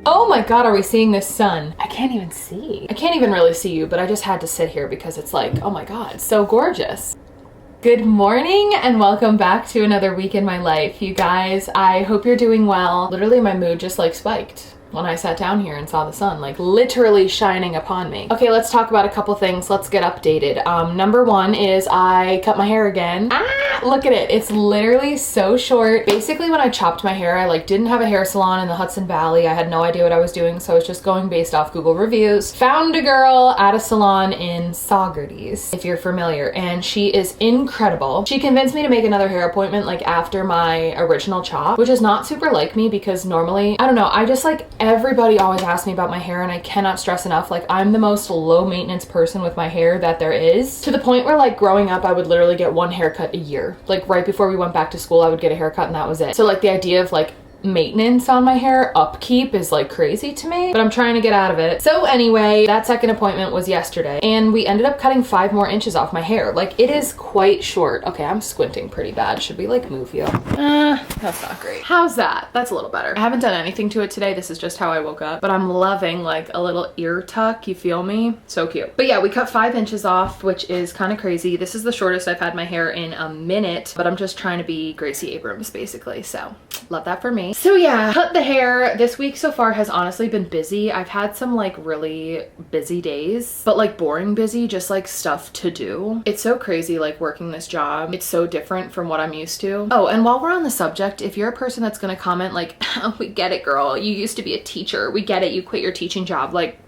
Oh my God, are we seeing this sun? I can't even see. I can't even really see you, but I just had to sit here because it's like, oh my God, so gorgeous. Good morning and welcome back to another week in my life. You guys, I hope you're doing well. Literally my mood just like spiked when I sat down here and saw the sun like literally shining upon me. Okay, let's talk about a couple things. Let's get updated. Number one is I cut my hair again. Look at it. It's literally so short. Basically, when I chopped my hair, I like didn't have a hair salon in the Hudson Valley. I had no idea what I was doing, so I was just going based off Google reviews. Found a girl at a salon in Saugerties, if you're familiar, and she is incredible. She convinced me to make another hair appointment like after my original chop, which is not super like me because normally, I don't know, I just like everybody always asks me about my hair and I cannot stress enough, like I'm the most low maintenance person with my hair that there is, to the point where like growing up I would literally get one haircut a year. Like right before we went back to school I would get a haircut and that was it. So like the idea of like maintenance on my hair, upkeep, is like crazy to me, but I'm trying to get out of it. So anyway, that second appointment was yesterday and we ended up cutting 5 more inches off my hair. Like it is quite short. Okay, I'm squinting pretty bad. Should we like move you? That's not great. How's that? That's a little better. I haven't done anything to it today. This is just how I woke up, but I'm loving like a little ear tuck. You feel me? So cute. But yeah, we cut 5 inches off, which is kind of crazy. This is the shortest I've had my hair in a minute, but I'm just trying to be Gracie Abrams basically. So love that for me. So yeah, cut the hair. This week so far has honestly been busy. I've had some like really busy days, but like boring busy, just like stuff to do. It's so crazy like working this job. It's so different from what I'm used to. Oh, and while we're on the subject, if you're a person that's gonna comment like, oh, we get it girl, you used to be a teacher, we get it, you quit your teaching job, like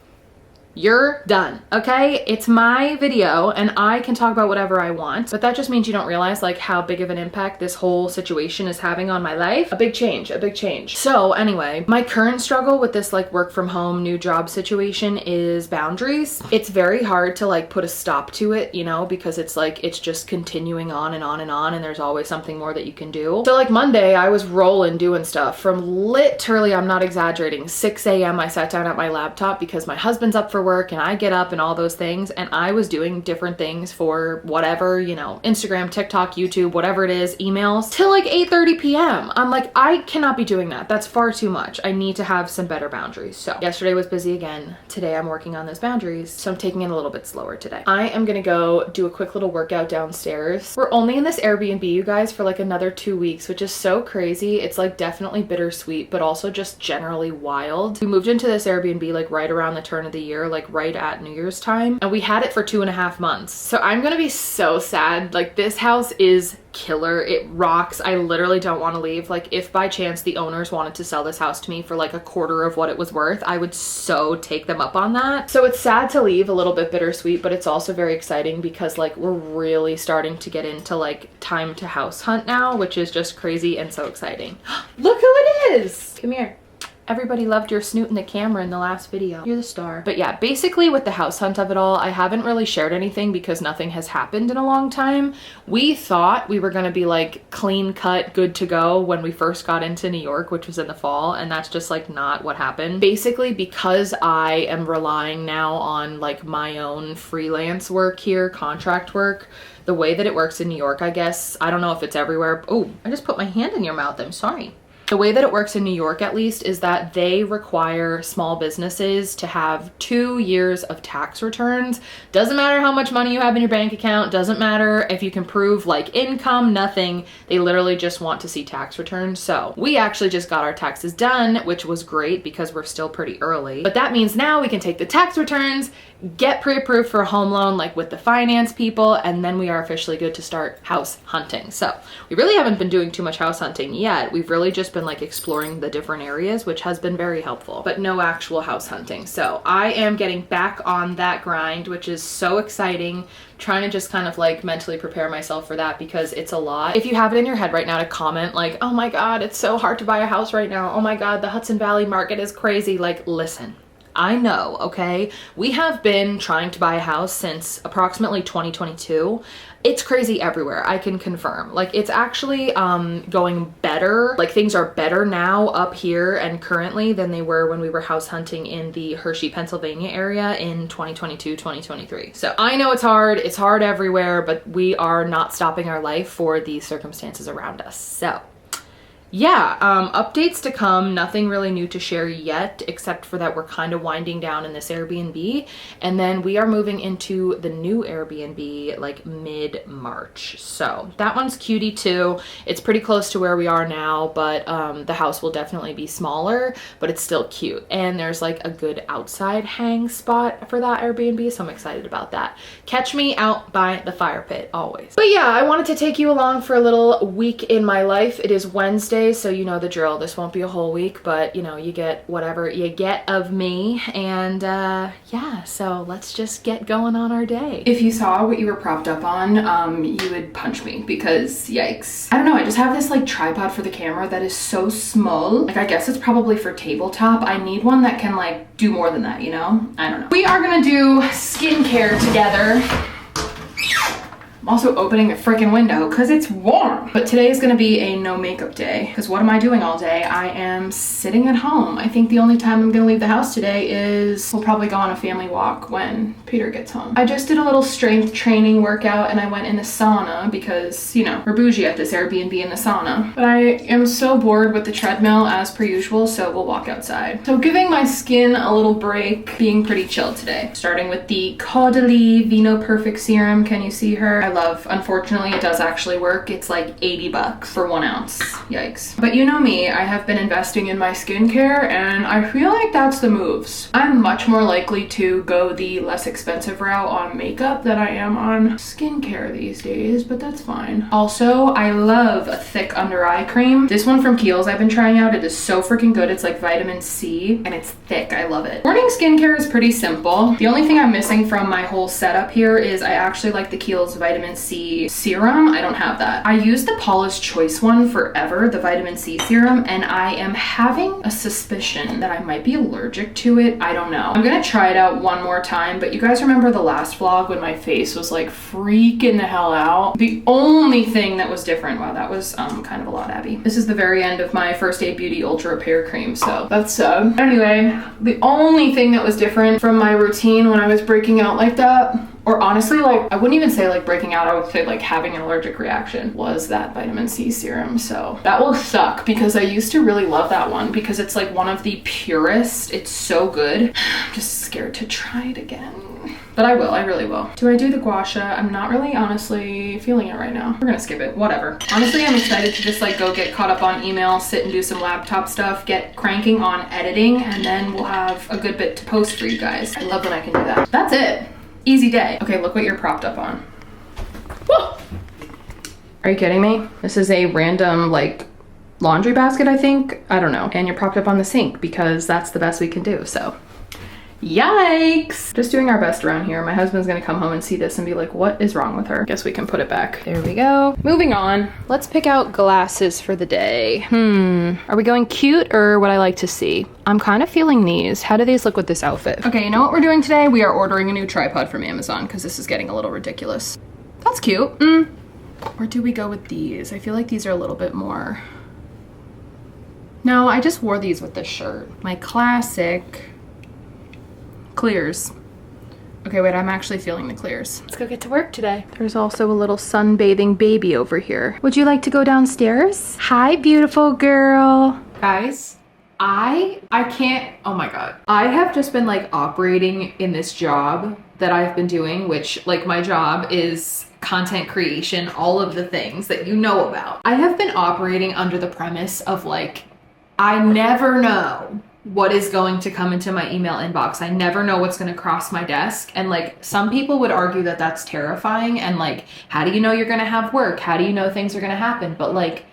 you're done, okay? It's my video and I can talk about whatever I want, but that just means you don't realize like how big of an impact this whole situation is having on my life. A big change, a big change. So anyway, my current struggle with this like work from home, new job situation is boundaries. It's very hard to like put a stop to it, you know, because it's like, it's just continuing on and on and on and there's always something more that you can do. So like Monday I was rolling doing stuff from literally, I'm not exaggerating, 6 a.m. I sat down at my laptop because my husband's up for work and I get up and all those things, and I was doing different things for whatever, you know, Instagram, TikTok, YouTube, whatever it is, emails, till like 8:30 p.m. I'm like, I cannot be doing that. That's far too much. I need to have some better boundaries. So yesterday was busy again. Today I'm working on those boundaries, so I'm taking it a little bit slower today. I am gonna go do a quick little workout downstairs. We're only in this Airbnb, you guys, for like another 2 weeks, which is so crazy. It's like definitely bittersweet, but also just generally wild. We moved into this Airbnb like right around the turn of the year, like right at New Year's time, and we had it for 2.5 months. So I'm gonna be so sad. Like this house is killer. It rocks. I literally don't want to leave. Like if by chance the owners wanted to sell this house to me for like a quarter of what it was worth, I would so take them up on that. So it's sad to leave, a little bit bittersweet, but it's also very exciting because like we're really starting to get into like time to house hunt now, which is just crazy and so exciting. Look who it is. Come here. Everybody loved your snoot in the camera in the last video. You're the star. But yeah, basically with the house hunt of it all, I haven't really shared anything because nothing has happened in a long time. We thought we were gonna be like clean cut, good to go when we first got into New York, which was in the fall, and that's just like not what happened. Basically, because I am relying now on like my own freelance work here, contract work, the way that it works in New York, I guess, I don't know if it's everywhere. Oh, I just put my hand in your mouth, I'm sorry. The way that it works in New York, at least, is that they require small businesses to have 2 years of tax returns. Doesn't matter how much money you have in your bank account, doesn't matter if you can prove like income, nothing. They literally just want to see tax returns. So we actually just got our taxes done, which was great because we're still pretty early. But that means now we can take the tax returns, get pre-approved for a home loan like with the finance people, and then we are officially good to start house hunting. So we really haven't been doing too much house hunting yet. We've really just been like exploring the different areas, which has been very helpful, but no actual house hunting. So I am getting back on that grind, which is so exciting. Trying to just kind of like mentally prepare myself for that because it's a lot. If you have it in your head right now to comment like, oh my God, it's so hard to buy a house right now. Oh my God, the Hudson Valley market is crazy. Like, listen. I know, okay? We have been trying to buy a house since approximately 2022. It's crazy everywhere, I can confirm. Like it's actually going better. Like things are better now up here and currently than they were when we were house hunting in the Hershey, Pennsylvania area in 2022, 2023. So I know it's hard everywhere, but we are not stopping our life for the circumstances around us. So yeah, updates to come. Nothing really new to share yet, except for that we're kind of winding down in this Airbnb, and then we are moving into the new Airbnb like mid-March. So that one's cutie too. It's pretty close to where we are now, but the house will definitely be smaller, but it's still cute. And there's like a good outside hang spot for that Airbnb, so I'm excited about that. Catch me out by the fire pit always. But yeah, I wanted to take you along for a little week in my life. It is Wednesday, so you know the drill. This won't be a whole week, but you know, you get whatever you get of me. And yeah, so let's just get going on our day. If you saw what you were propped up on, you would punch me because yikes. I don't know, I just have this like tripod for the camera that is so small. Like, I guess it's probably for tabletop. I need one that can like do more than that, you know? I don't know. We are gonna do skincare together. I'm also opening the freaking window because it's warm. But today is gonna be a no makeup day, because what am I doing all day? I am sitting at home. I think the only time I'm gonna leave the house today is we'll probably go on a family walk when Peter gets home. I just did a little strength training workout and I went in the sauna because, you know, we're bougie at this Airbnb in the sauna. But I am so bored with the treadmill as per usual, so we'll walk outside. So giving my skin a little break, being pretty chill today. Starting with the Caudalie Vino Perfect Serum. Can you see her? I love. Unfortunately, it does actually work. It's like 80 bucks for 1 ounce. Yikes. But you know me, I have been investing in my skincare and I feel like that's the moves. I'm much more likely to go the less expensive route on makeup than I am on skincare these days, but that's fine. Also, I love a thick under eye cream. This one from Kiehl's I've been trying out. It is so freaking good. It's like vitamin C and it's thick. I love it. Morning skincare is pretty simple. The only thing I'm missing from my whole setup here is I actually like the Kiehl's vitamin C serum. I don't have that. I used the Paula's Choice one forever, the vitamin C serum, and I am having a suspicion that I might be allergic to it. I don't know. I'm gonna try it out one more time, but you guys remember the last vlog when my face was like freaking the hell out? The only thing that was different, wow, that was kind of a lot, Abby. This is the very end of my First Aid Beauty Ultra Repair Cream, so that's sad. Anyway, the only thing that was different from my routine when I was breaking out like that, or honestly, like, I wouldn't even say like breaking out, I would say like having an allergic reaction, was that vitamin C serum. So that will suck because I used to really love that one because it's like one of the purest. It's so good. I'm just scared to try it again. But I will, I really will. Do I do the gua sha? I'm not really honestly feeling it right now. We're gonna skip it, whatever. Honestly, I'm excited to just like go get caught up on email, sit and do some laptop stuff, get cranking on editing, and then we'll have a good bit to post for you guys. I love when I can do that. That's it. Easy day. Okay, look what you're propped up on. Whoa! Are you kidding me? This is a random like laundry basket, I think. I don't know. And you're propped up on the sink because that's the best we can do, so. Yikes! Just doing our best around here. My husband's gonna come home and see this and be like, what is wrong with her? Guess we can put it back. There we go. Moving on. Let's pick out glasses for the day. Are we going cute or what I like to see? I'm kind of feeling these. How do these look with this outfit? Okay, you know what we're doing today? We are ordering a new tripod from Amazon because this is getting a little ridiculous. That's cute. Or do we go with these? I feel like these are a little bit more. No, I just wore these with this shirt. My classic clears. Okay, wait, I'm actually feeling the clears. Let's go get to work today. There's also a little sunbathing baby over here. Would you like to go downstairs? Hi, beautiful girl. Guys, I can't, oh my God. I have just been like operating in this job that I've been doing, which like my job is content creation, all of the things that you know about. I have been operating under the premise of like, I never know what is going to come into my email inbox. I never know what's going to cross my desk. And like some people would argue that that's terrifying. And like, how do you know you're going to have work? How do you know things are going to happen? But like,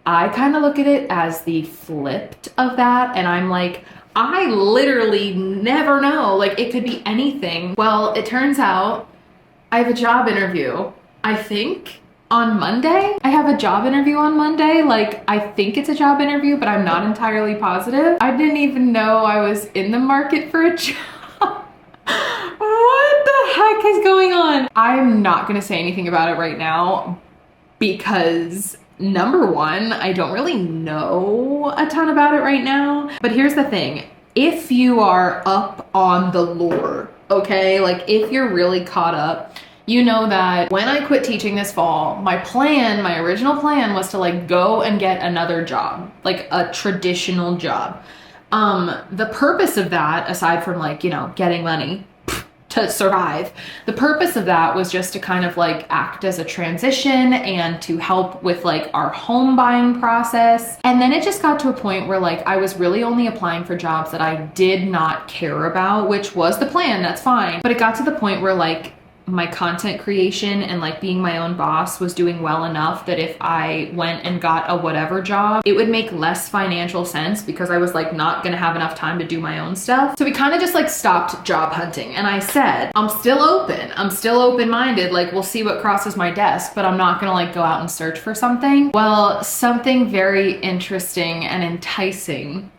I kind of look at it as the flipped of that. And I'm like, I literally never know. Like it could be anything. Well, it turns out I have a job interview, I think, on Monday. I have a job interview on Monday. Like, I think it's a job interview, but I'm not entirely positive. I didn't even know I was in the market for a job. What the heck is going on? I'm not gonna say anything about it right now because number one, I don't really know a ton about it right now. But here's the thing. If you are up on the lore, okay? Like if you're really caught up You know that when I quit teaching this fall, my original plan was to like go and get another job, like a traditional job. The purpose of that, aside from like, you know, getting money to survive, the purpose of that was just to kind of like act as a transition and to help with like our home buying process. And then it just got to a point where like I was really only applying for jobs that I did not care about, which was the plan, that's fine. But it got to the point where like my content creation and like being my own boss was doing well enough that if I went and got a whatever job, it would make less financial sense because I was like not gonna have enough time to do my own stuff. So we kind of just like stopped job hunting. And I said, I'm still open-minded. Like we'll see what crosses my desk, but I'm not gonna like go out and search for something. Well, something very interesting and enticing,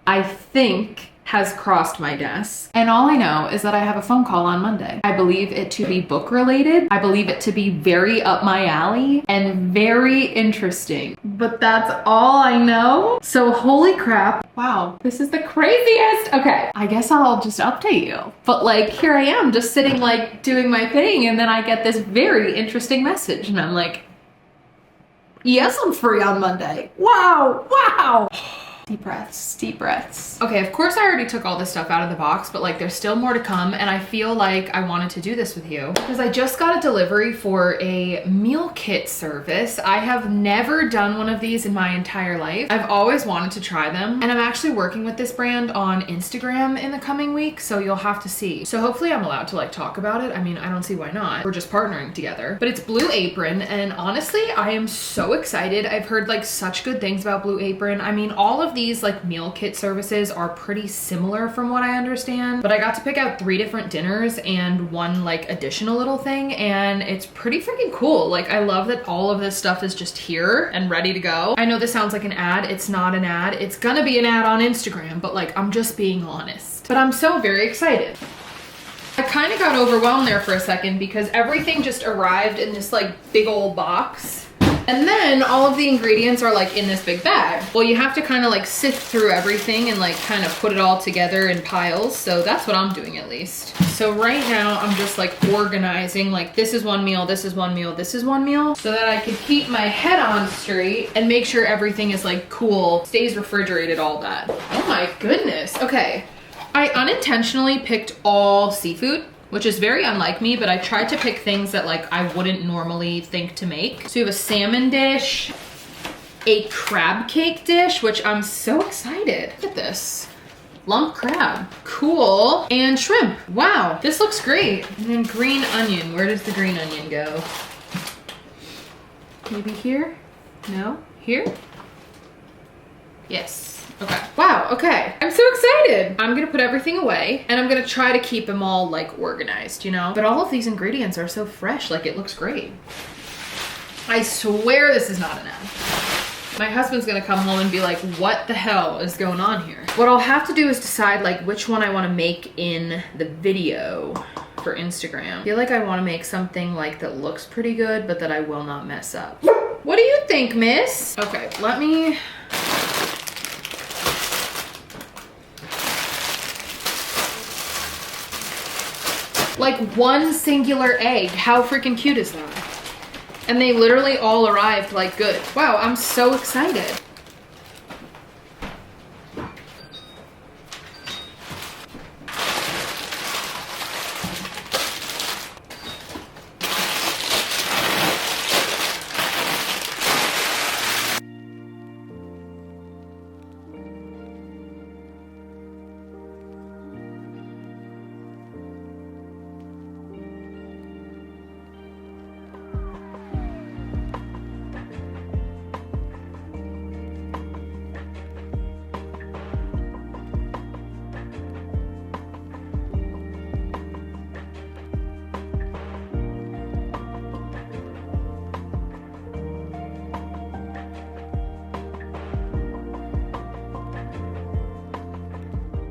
I think, has crossed my desk. And all I know is that I have a phone call on Monday. I believe it to be book related. I believe it to be very up my alley and very interesting. But that's all I know. So holy crap. Wow, this is the craziest. Okay, I guess I'll just update you. But like, here I am just sitting like doing my thing, and then I get this very interesting message and I'm like, yes, I'm free on Monday. Wow, wow. Deep breaths, deep breaths. Okay, of course I already took all this stuff out of the box, but like there's still more to come, and I feel like I wanted to do this with you because I just got a delivery for a meal kit service. I have never done one of these in my entire life. I've always wanted to try them, and I'm actually working with this brand on Instagram in the coming week, so you'll have to see. So hopefully I'm allowed to like talk about it. I mean, I don't see why not. We're just partnering together. But it's Blue Apron, and honestly, I am so excited. I've heard like such good things about Blue Apron. I mean, all of these like meal kit services are pretty similar from what I understand, but I got to pick out 3 different dinners and 1 like additional little thing, and it's pretty freaking cool. Like I love that all of this stuff is just here and ready to go. I know this sounds like an ad. It's not an ad. It's gonna be an ad on Instagram, but like I'm just being honest. But I'm so very excited. I kind of got overwhelmed there for a second because everything just arrived in this like big old box. And then all of the ingredients are like in this big bag. Well, you have to kind of like sift through everything and like kind of put it all together in piles. So that's what I'm doing at least. So right now I'm just like organizing, like this is one meal, this is one meal, this is one meal, so that I can keep my head on straight and make sure everything is like cool, stays refrigerated, all that. Oh my goodness. Okay. I unintentionally picked all seafood, which is very unlike me, but I tried to pick things that like I wouldn't normally think to make. So you have a salmon dish, a crab cake dish, which I'm so excited. Look at this. Lump crab, cool. And shrimp, wow, this looks great. And then green onion, where does the green onion go? Maybe here? No, here? Yes. Okay. Wow, okay. I'm so excited. I'm gonna put everything away and I'm gonna try to keep them all like organized, you know? But all of these ingredients are so fresh, like it looks great. I swear this is not an ad. My husband's gonna come home and be like, what the hell is going on here? What I'll have to do is decide like which one I wanna make in the video for Instagram. I feel like I wanna make something like that looks pretty good, but that I will not mess up. What do you think, miss? Okay, let me... Like one singular egg. How freaking cute is that? And they literally all arrived like good. Wow, I'm so excited.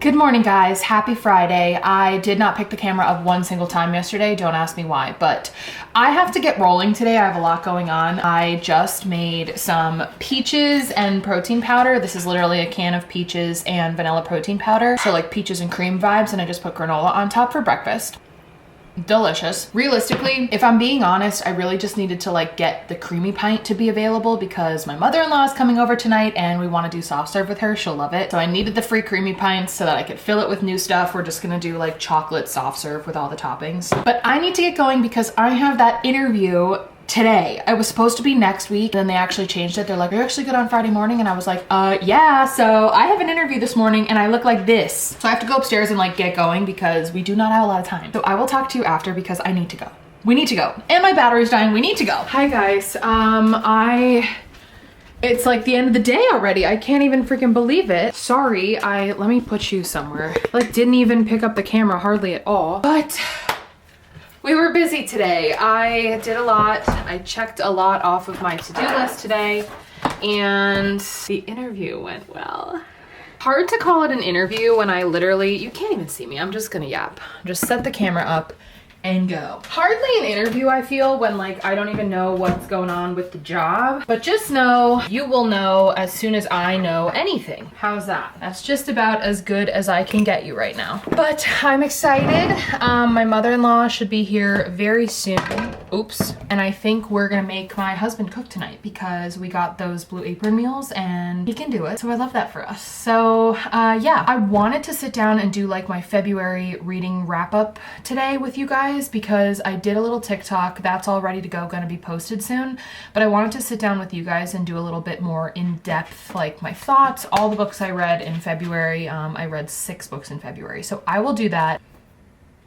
Good morning, guys. Happy Friday. I did not pick the camera up one single time yesterday. Don't ask me why, but I have to get rolling today. I have a lot going on. I just made some peaches and protein powder. This is literally a can of peaches and vanilla protein powder. So like peaches and cream vibes, and I just put granola on top for breakfast. delicious. Realistically, if I'm being honest, I really just needed to like get the creamy pint to be available because my mother-in-law is coming over tonight and we want to do soft serve with her. She'll love it. So I needed the free creamy pints so that I could fill it with new stuff. We're just gonna do like chocolate soft serve with all the toppings. But I need to get going because I have that interview today. It was supposed to be next week, then they actually changed it. They're like, are you actually good on Friday morning? And I was like, yeah. So I have an interview this morning and I look like this. So I have to go upstairs and like get going because we do not have a lot of time. So I will talk to you after because I need to go. We need to go. And my battery's dying. We need to go. Hi guys. It's like the end of the day already. I can't even freaking believe it. Sorry, let me put you somewhere. Like didn't even pick up the camera hardly at all. But we were busy today. I did a lot. I checked a lot off of my to-do list today and the interview went well. Hard to call it an interview when I literally, you can't even see me. I'm just gonna yap. Just set the camera up and go. Hardly an interview, I feel, when like I don't even know what's going on with the job, but just know you will know as soon as I know anything. How's that? That's just about as good as I can get you right now. But I'm excited. My mother-in-law should be here very soon. Oops. And I think we're gonna make my husband cook tonight because we got those Blue Apron meals and he can do it. So I love that for us. So yeah, I wanted to sit down and do like my February reading wrap up today with you guys because I did a little TikTok that's all ready to go, gonna be posted soon, but I wanted to sit down with you guys and do a little bit more in-depth, like my thoughts, all the books I read in February. I read 6 books in February, so I will do that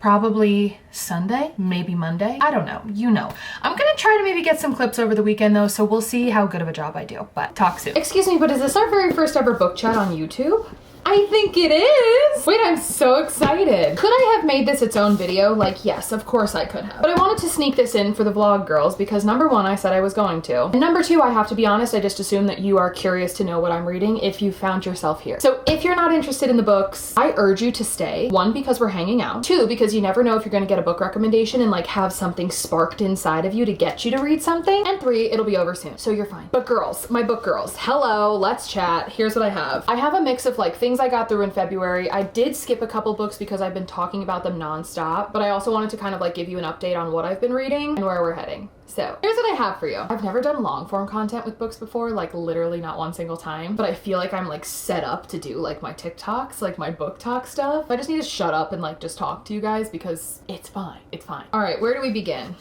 probably Sunday, maybe Monday. I don't know, you know. I'm gonna try to maybe get some clips over the weekend though, so we'll see how good of a job I do, but talk soon. Excuse me, but is this our very first ever book chat on YouTube? I think it is. Wait, I'm so excited. Could I have made this its own video? Like, yes, of course I could have. But I wanted to sneak this in for the vlog girls because number 1, I said I was going to. And number 2, I have to be honest, I just assume that you are curious to know what I'm reading if you found yourself here. So if you're not interested in the books, I urge you to stay. 1, because we're hanging out. 2, because you never know if you're gonna get a book recommendation and like have something sparked inside of you to get you to read something. And 3, it'll be over soon, so you're fine. But girls, my book girls, hello, let's chat. Here's what I have. I have a mix of like things I got through in February. I did skip a couple books because I've been talking about them nonstop, but I also wanted to kind of like give you an update on what I've been reading and where we're heading. So here's what I have for you. I've never done long form content with books before, like literally not one single time, but I feel like I'm like set up to do like my TikToks, like my book talk stuff. I just need to shut up and like just talk to you guys because it's fine. It's fine. All right, where do we begin?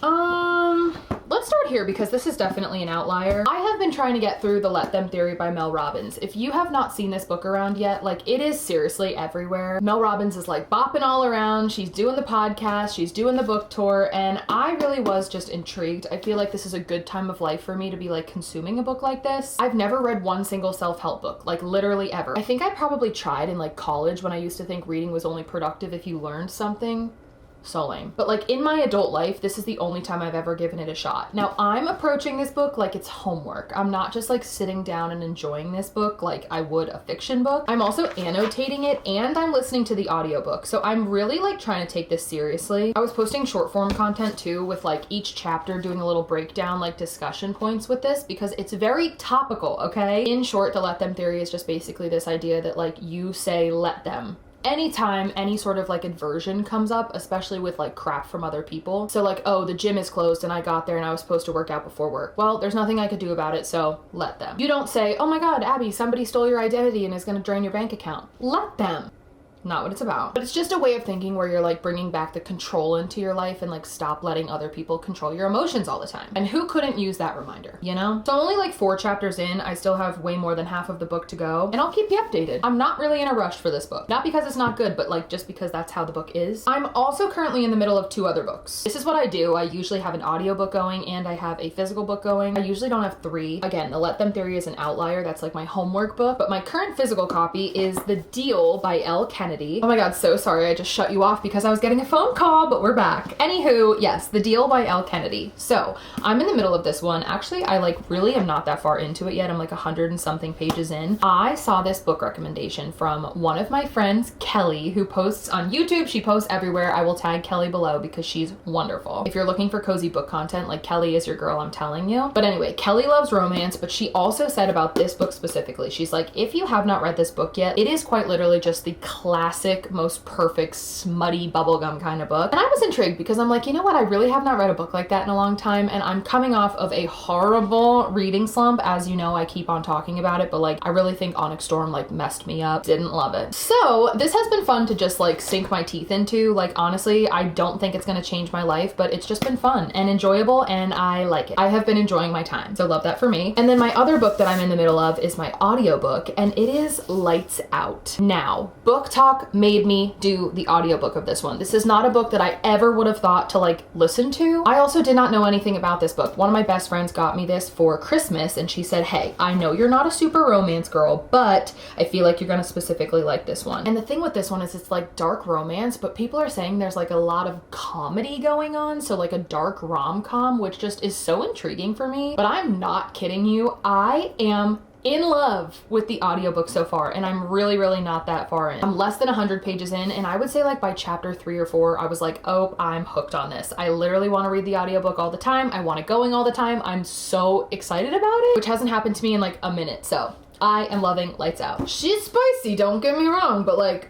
Let's start here because this is definitely an outlier. I have been trying to get through The Let Them Theory by Mel Robbins. If you have not seen this book around yet, like it is seriously everywhere. Mel Robbins is like bopping all around. She's doing the podcast, she's doing the book tour, and I really was just intrigued. I feel like this is a good time of life for me to be like consuming a book like this. I've never read one single self-help book, like literally ever. I think I probably tried in like college when I used to think reading was only productive if you learned something. So lame. But like in my adult life, this is the only time I've ever given it a shot. Now I'm approaching this book like it's homework. I'm not just like sitting down and enjoying this book like I would a fiction book. I'm also annotating it and I'm listening to the audiobook. So I'm really like trying to take this seriously. I was posting short form content too with like each chapter doing a little breakdown, like discussion points with this because it's very topical, okay? In short, the Let Them Theory is just basically this idea that like you say let them. Anytime any sort of like aversion comes up, especially with like crap from other people. So like, oh, the gym is closed and I got there and I was supposed to work out before work. Well, there's nothing I could do about it, so let them. You don't say, oh my God, Abby, somebody stole your identity and is gonna drain your bank account. Let them. Not what it's about. But it's just a way of thinking where you're like bringing back the control into your life and like stop letting other people control your emotions all the time. And who couldn't use that reminder, you know? So I'm only like 4 chapters in. I still have way more than half of the book to go and I'll keep you updated. I'm not really in a rush for this book. Not because it's not good, but like just because that's how the book is. I'm also currently in the middle of 2 other books. This is what I do. I usually have an audiobook going and I have a physical book going. I usually don't have 3. Again, the Let Them Theory is an outlier. That's like my homework book, but my current physical copy is The Deal by L. Kennedy. Oh my God, so sorry I just shut you off because I was getting a phone call, but we're back. Anywho, yes, The Deal by L. Kennedy. So I'm in the middle of this one. Actually, I like really am not that far into it yet. I'm like 100 and something pages in. I saw this book recommendation from one of my friends, Kelly, who posts on YouTube. She posts everywhere. I will tag Kelly below because she's wonderful. If you're looking for cozy book content, like Kelly is your girl, I'm telling you. But anyway, Kelly loves romance, but she also said about this book specifically, she's like, if you have not read this book yet, it is quite literally just the classic classic, most perfect, smutty bubblegum kind of book. And I was intrigued because I'm like, you know what? I really have not read a book like that in a long time. And I'm coming off of a horrible reading slump. As you know, I keep on talking about it, but like, I really think Onyx Storm like messed me up. Didn't love it. So this has been fun to just like sink my teeth into. Like, honestly, I don't think it's going to change my life, but it's just been fun and enjoyable, and I like it. I have been enjoying my time. So love that for me. And then my other book that I'm in the middle of is my audiobook, and it is Lights Out. Now, Book Talk made me do the audiobook of this one. This is not a book that I ever would have thought to like listen to. I also did not know anything about this book. One of my best friends got me this for Christmas, and she said, hey, I know you're not a super romance girl, but I feel like you're gonna specifically like this one. And the thing with this one is it's like dark romance, but people are saying there's like a lot of comedy going on, so like a dark rom-com, which just is so intriguing for me. But I'm not kidding you, I am in love with the audiobook so far, and I'm really not that far in. I'm less than 100 pages in, and I would say like by chapter 3 or 4 I was like, oh, I'm hooked on this. I literally want to read the audiobook all the time. I want it going all the time. I'm so excited about it, which hasn't happened to me in like a minute. So I am loving Lights Out. She's spicy, don't get me wrong, but like,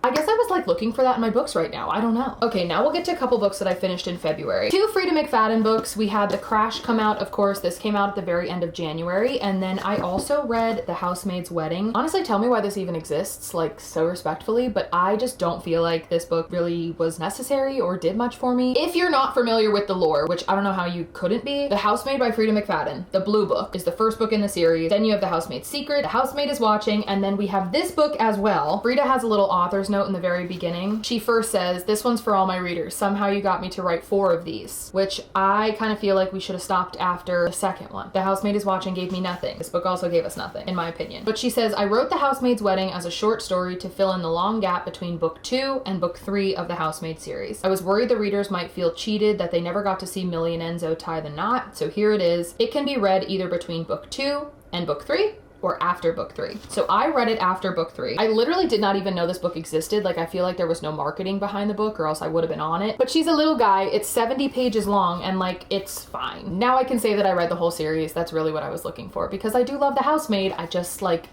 I guess I was like looking for that in my books right now. I don't know. Okay, now we'll get to a couple books that I finished in February. 2 Freida McFadden books. We had The Crash come out, of course. This came out at the very end of January. And then I also read The Housemaid's Wedding. Honestly, tell me why this even exists, like so respectfully, but I just don't feel like this book really was necessary or did much for me. If you're not familiar with the lore, which I don't know how you couldn't be, The Housemaid by Freida McFadden, the blue book, is the first book in the series. Then you have The Housemaid's Secret, The Housemaid is Watching, and then we have this book as well. Freida has a little author's note in the very beginning. She first says, this one's for all my readers. Somehow you got me to write 4 of these, which I kind of feel like we should have stopped after the second one. The Housemaid is Watching gave me nothing. This book also gave us nothing, in my opinion. But she says, I wrote The Housemaid's Wedding as a short story to fill in the long gap between book 2 and book 3 of the Housemaid series. I was worried the readers might feel cheated that they never got to see Millie and Enzo tie the knot, so here it is. It can be read either between book 2 and book 3, or after book 3. So I read it after book 3. I literally did not even know this book existed. Like, I feel like there was no marketing behind the book or else I would have been on it. But she's a little guy. It's 70 pages long and like, it's fine. Now I can say that I read the whole series. That's really what I was looking for because I do love The Housemaid. I just like,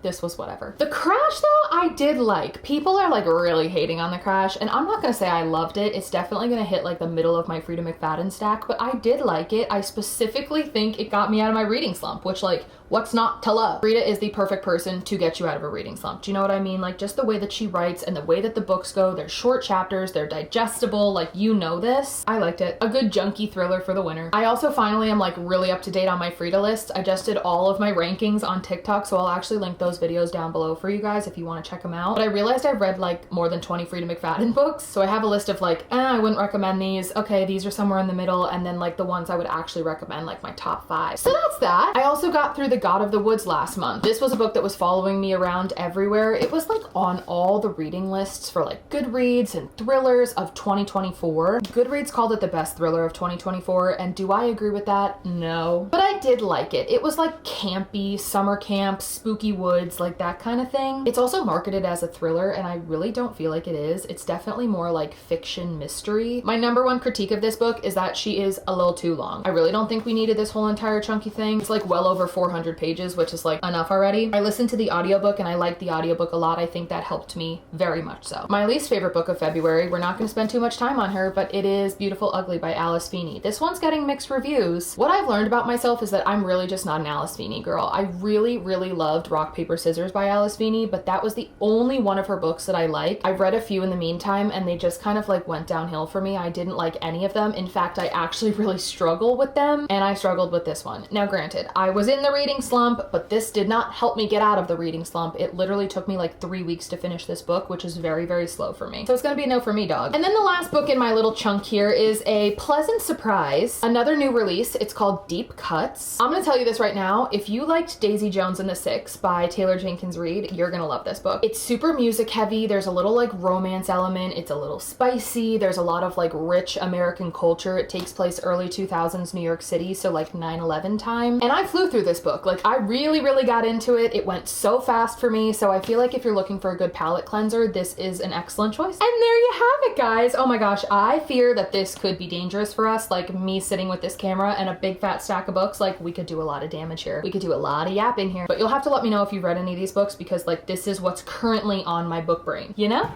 this was whatever. The Crash though, I did like. People are like really hating on The Crash, and I'm not gonna say I loved it. It's definitely gonna hit like the middle of my Freida McFadden stack, but I did like it. I specifically think it got me out of my reading slump, which like, what's not to love? Freida is the perfect person to get you out of a reading slump. Do you know what I mean? Like just the way that she writes and the way that the books go, they're short chapters, they're digestible, like you know this. I liked it. A good junkie thriller for the winter. I also finally am like really up to date on my Freida list. I just did all of my rankings on TikTok, so I'll actually link those videos down below for you guys if you want to check them out. But I realized I've read like more than 20 Freida McFadden books, so I have a list of like, I wouldn't recommend these. Okay, these are somewhere in the middle, and then like the ones I would actually recommend, like my top 5. So that's that. I also got through The God of the Woods last month. This was a book that was following me around everywhere. It was like on all the reading lists for like Goodreads and thrillers of 2024. Goodreads called it the best thriller of 2024, and do I agree with that? No. But I did like it. It was like campy, summer camp, spooky woods, like that kind of thing. It's also marketed as a thriller, and I really don't feel like it is. It's definitely more like fiction mystery. My number one critique of this book is that she is a little too long. I really don't think we needed this whole entire chunky thing. It's like well over 400 pages, which is like enough already. I listened to the audiobook and I liked the audiobook a lot. I think that helped me very much so. My least favorite book of February, we're not going to spend too much time on her, but it is Beautiful Ugly by Alice Feeney. This one's getting mixed reviews. What I've learned about myself is that I'm really just not an Alice Feeney girl. I really loved Rock, Paper, Scissors by Alice Feeney, but that was the only one of her books that I liked. I've read a few in the meantime and they just kind of like went downhill for me. I didn't like any of them. In fact, I actually really struggle with them, and I struggled with this one. Now granted, I was in the reading slump, but this did not help me get out of the reading slump. It literally took me like 3 weeks to finish this book, which is very slow for me. So it's gonna be a no for me, dog. And then the last book in my little chunk here is a pleasant surprise. Another new release. It's called Deep Cuts. I'm gonna tell you this right now. If you liked Daisy Jones and the Six by Taylor Jenkins Reid, you're gonna love this book. It's super music heavy. There's a little like romance element. It's a little spicy. There's a lot of like rich American culture. It takes place early 2000s New York City, so like 9/11 time. And I flew through this book. Like I really got into it. It went so fast for me. So I feel like if you're looking for a good palate cleanser, this is an excellent choice. And there you have it, guys. Oh my gosh, I fear that this could be dangerous for us. Like me sitting with this camera and a big fat stack of books, like we could do a lot of damage here. We could do a lot of yapping here. But you'll have to let me know if you've read read any of these books because like this is what's currently on my book brain, you know?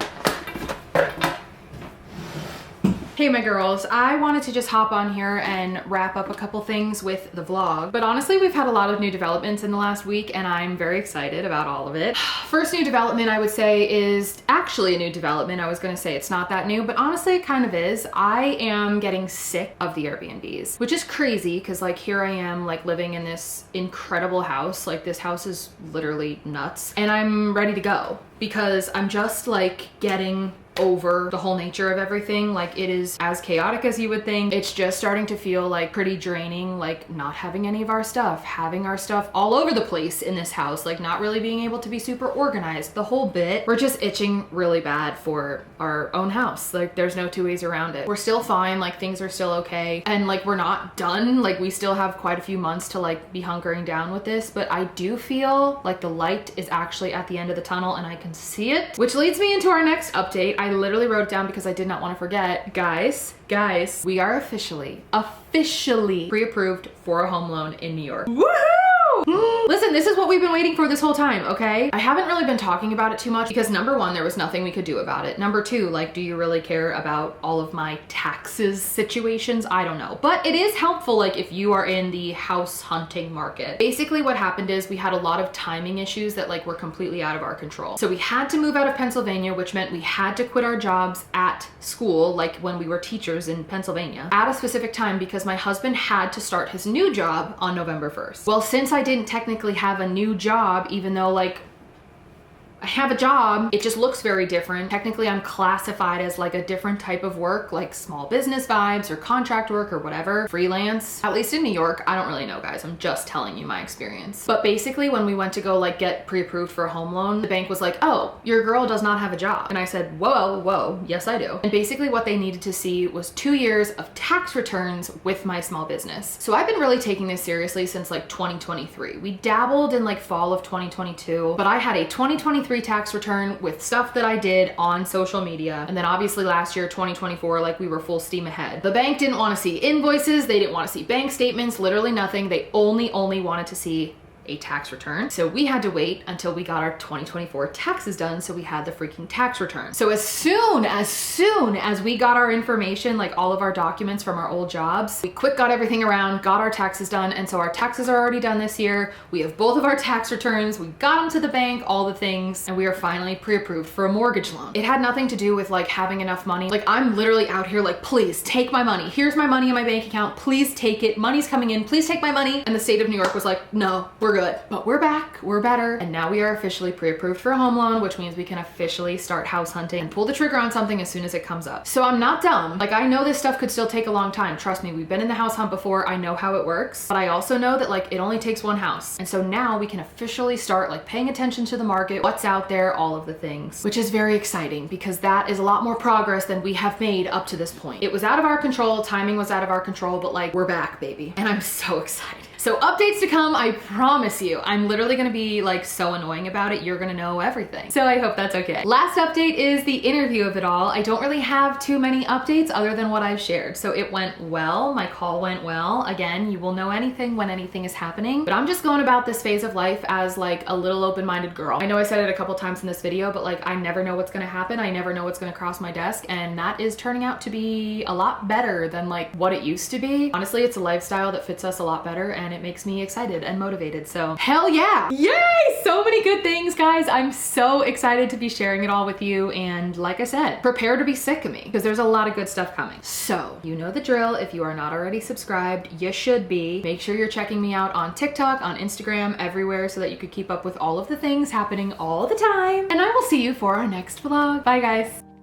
Hey my girls, I wanted to just hop on here and wrap up a couple things with the vlog, but honestly we've had a lot of new developments in the last week and I'm very excited about all of it. First new development I would say is actually a new development. I was gonna say it's not that new, but honestly it kind of is. I am getting sick of the Airbnbs, which is crazy because like here I am like living in this incredible house. Like this house is literally nuts and I'm ready to go because I'm just like getting over the whole nature of everything. Like it is as chaotic as you would think. It's just starting to feel like pretty draining, like not having any of our stuff, having our stuff all over the place in this house, like not really being able to be super organized, the whole bit. We're just itching really bad for our own house. Like there's no two ways around it. We're still fine, like things are still okay. And like we're not done. Like we still have quite a few months to like be hunkering down with this, but I do feel like the light is actually at the end of the tunnel and I can see it, which leads me into our next update. I literally wrote it down because I did not want to forget. Guys, we are officially pre-approved for a home loan in New York. Woohoo! Listen, this is what we've been waiting for this whole time, okay? I haven't really been talking about it too much because number one, there was nothing we could do about it. Number two, like, do you really care about all of my taxes situations? I don't know. But it is helpful, like, if you are in the house hunting market. Basically, what happened is we had a lot of timing issues that, like, were completely out of our control. So we had to move out of Pennsylvania, which meant we had to quit our jobs at school, like when we were teachers in Pennsylvania, at a specific time because my husband had to start his new job on November 1st. Well, since I didn't technically have a new job, even though like I have a job, it just looks very different. Technically, I'm classified as like a different type of work, like small business vibes or contract work or whatever, freelance. At least in New York, I don't really know, guys. I'm just telling you my experience. But basically, when we went to go like get pre-approved for a home loan, the bank was like, oh, your girl does not have a job. And I said, whoa, yes I do. And basically what they needed to see was 2 years of tax returns with my small business. So I've been really taking this seriously since like 2023. We dabbled in like fall of 2022, but I had a 2023 tax return with stuff that I did on social media. And then obviously last year, 2024, like we were full steam ahead. The bank didn't want to see invoices. They didn't want to see bank statements, literally nothing. They only wanted to see a tax return. So we had to wait until we got our 2024 taxes done. So we had the freaking tax return. So as soon as we got our information, like all of our documents from our old jobs, we quick got everything around, got our taxes done. And so our taxes are already done this year. We have both of our tax returns. We got them to the bank, all the things, and we are finally pre-approved for a mortgage loan. It had nothing to do with like having enough money. Like I'm literally out here like, please take my money. Here's my money in my bank account. Please take it. Money's coming in. Please take my money. And the state of New York was like, no, we're good. But we're back, we're better, and now we are officially pre-approved for a home loan, which means we can officially start house hunting and pull the trigger on something as soon as it comes up. So I'm not dumb. Like I know this stuff could still take a long time. Trust me, we've been in the house hunt before. I know how it works, but I also know that like it only takes one house. And so now we can officially start like paying attention to the market, what's out there, all of the things, which is very exciting because that is a lot more progress than we have made up to this point. It was out of our control, timing was out of our control, but like we're back, baby. And I'm so excited. So updates to come, I promise you. I'm literally gonna be like so annoying about it. You're gonna know everything. So I hope that's okay. Last update is the interview of it all. I don't really have too many updates other than what I've shared. So it went well, my call went well. Again, you will know anything when anything is happening, but I'm just going about this phase of life as like a little open-minded girl. I know I said it a couple times in this video, but like I never know what's gonna happen. I never know what's gonna cross my desk, and that is turning out to be a lot better than like what it used to be. Honestly, it's a lifestyle that fits us a lot better and it makes me excited and motivated. So hell yeah. Yay! So many good things, guys. I'm so excited to be sharing it all with you. And like I said, prepare to be sick of me because there's a lot of good stuff coming. So you know the drill. If you are not already subscribed, you should be. Make sure you're checking me out on TikTok, on Instagram, everywhere so that you could keep up with all of the things happening all the time. And I will see you for our next vlog. Bye guys.